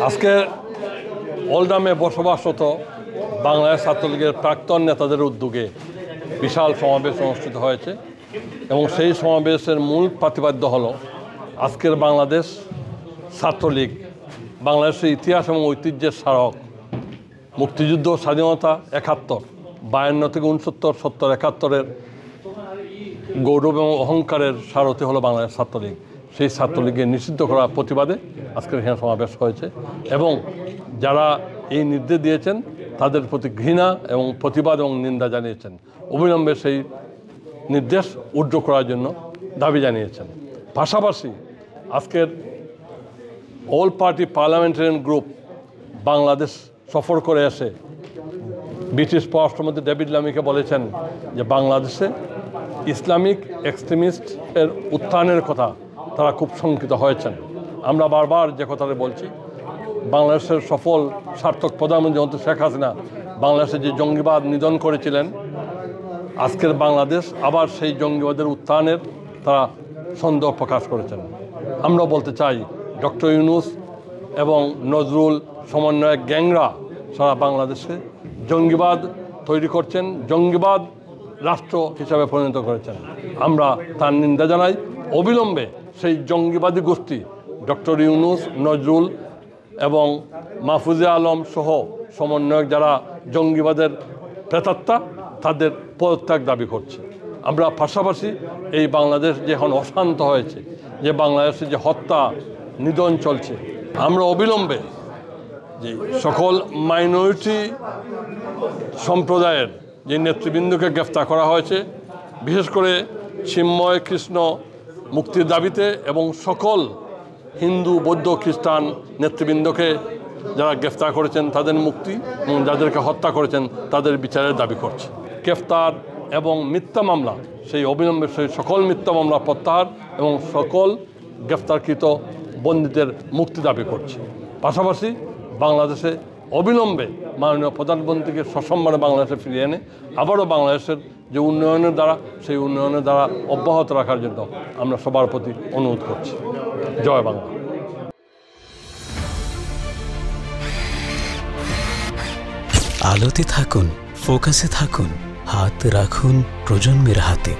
আজকে ওল্ডামে বসবাসরত বাংলাদেশ ছাত্রলীগের প্রাক্তন নেতাদের উদ্যোগে বিশাল সমাবেশ অনুষ্ঠিত হয়েছে এবং সেই সমাবেশের মূল প্রতিপাদ্য হলো আজকের বাংলাদেশ ছাত্রলীগ বাংলাদেশের ইতিহাস এবং ঐতিহ্যের স্মারক মুক্তিযুদ্ধ স্বাধীনতা ৭১, ৫২ থেকে ৬৯, ৭০, ৭১-এর গৌরব এবং অহংকারের সারথি হলো বাংলাদেশ ছাত্রলীগ। সেই ছাত্রলীগকে নিষিদ্ধ করার প্রতিবাদে আজকের এখানে সমাবেশ হয়েছে এবং যারা এই নির্দেশ দিয়েছেন তাদের প্রতি ঘৃণা এবং প্রতিবাদ এবং নিন্দা জানিয়েছেন। অবিলম্বে সেই নির্দেশ উড্র করার জন্য দাবি জানিয়েছেন। পাশাপাশি আজকের all party parliamentarian group Bangladesh সফর করে এসে ব্রিটিশ পররাষ্ট্রমন্ত্রী ডেভিড লামিকে বলেছেন যে বাংলাদেশে ইসলামিক এক্সট্রিমিস্টের উত্থানের কথা তারা খুব শঙ্কিত হয়েছেন। আমরা বারবার যে কথাটা বলছি, বাংলাদেশের সফল সার্থক প্রধানমন্ত্রী শেখ হাসিনা বাংলাদেশে যে জঙ্গিবাদ নিধন করেছিলেন, আজকের বাংলাদেশ আবার সেই জঙ্গিবাদের উত্থানের তারা সন্দেহ প্রকাশ করেছেন। আমরা বলতে চাই ডক্টর ইউনূস এবং নজরুল সমন্বয়ক গ্যাংরা সারা বাংলাদেশে জঙ্গিবাদ তৈরি করছেন, জঙ্গিবাদ রাষ্ট্র হিসাবে পরিণত করেছেন। আমরা তার নিন্দা জানাই। অবিলম্বে সেই জঙ্গিবাদী গোষ্ঠী ডক্টর ইউনূস, নজরুল এবং মাহফুজে আলম সহ সমন্বয়ক যারা জঙ্গিবাদের প্রেতাত্মা তাদের পদত্যাগ দাবি করছে। আমরা পাশাপাশি এই বাংলাদেশ যে এখন অশান্ত হয়েছে, যে বাংলাদেশে যে হত্যা নিধন চলছে, আমরা অবিলম্বে যে সকল মাইনরিটি সম্প্রদায়ের যে নেতৃবৃন্দকে গ্রেফতার করা হয়েছে, বিশেষ করে চিন্ময় কৃষ্ণ মুক্তির দাবিতে এবং সকল হিন্দু, বৌদ্ধ, খ্রিস্টান নেতৃবৃন্দকে যারা গ্রেফতার করেছেন তাদের মুক্তি এবং যাদেরকে হত্যা করেছেন তাদের বিচারের দাবি করছে। গ্রেফতার এবং মিথ্যা মামলা, সেই অবিলম্বে সেই সকল মিথ্যা মামলা প্রত্যাহার এবং সকল গ্রেফতারকৃত বন্দীদের মুক্তি দাবি করছে। পাশাপাশি বাংলাদেশে অবিলম্বে মাননীয় প্রধানমন্ত্রীকে সসম্মানে বাংলাদেশে ফিরিয়ে এনে আবারও বাংলাদেশের যে উন্নয়নের দ্বারা সেই উন্নয়নের দ্বারা অব্যাহত রাখার জন্য আমরা সবার প্রতি অনুরোধ করছি। জয় বাংলা। আলোতে থাকুন, ফোকাসে থাকুন, হাত রাখুন প্রজন্মের হাতে।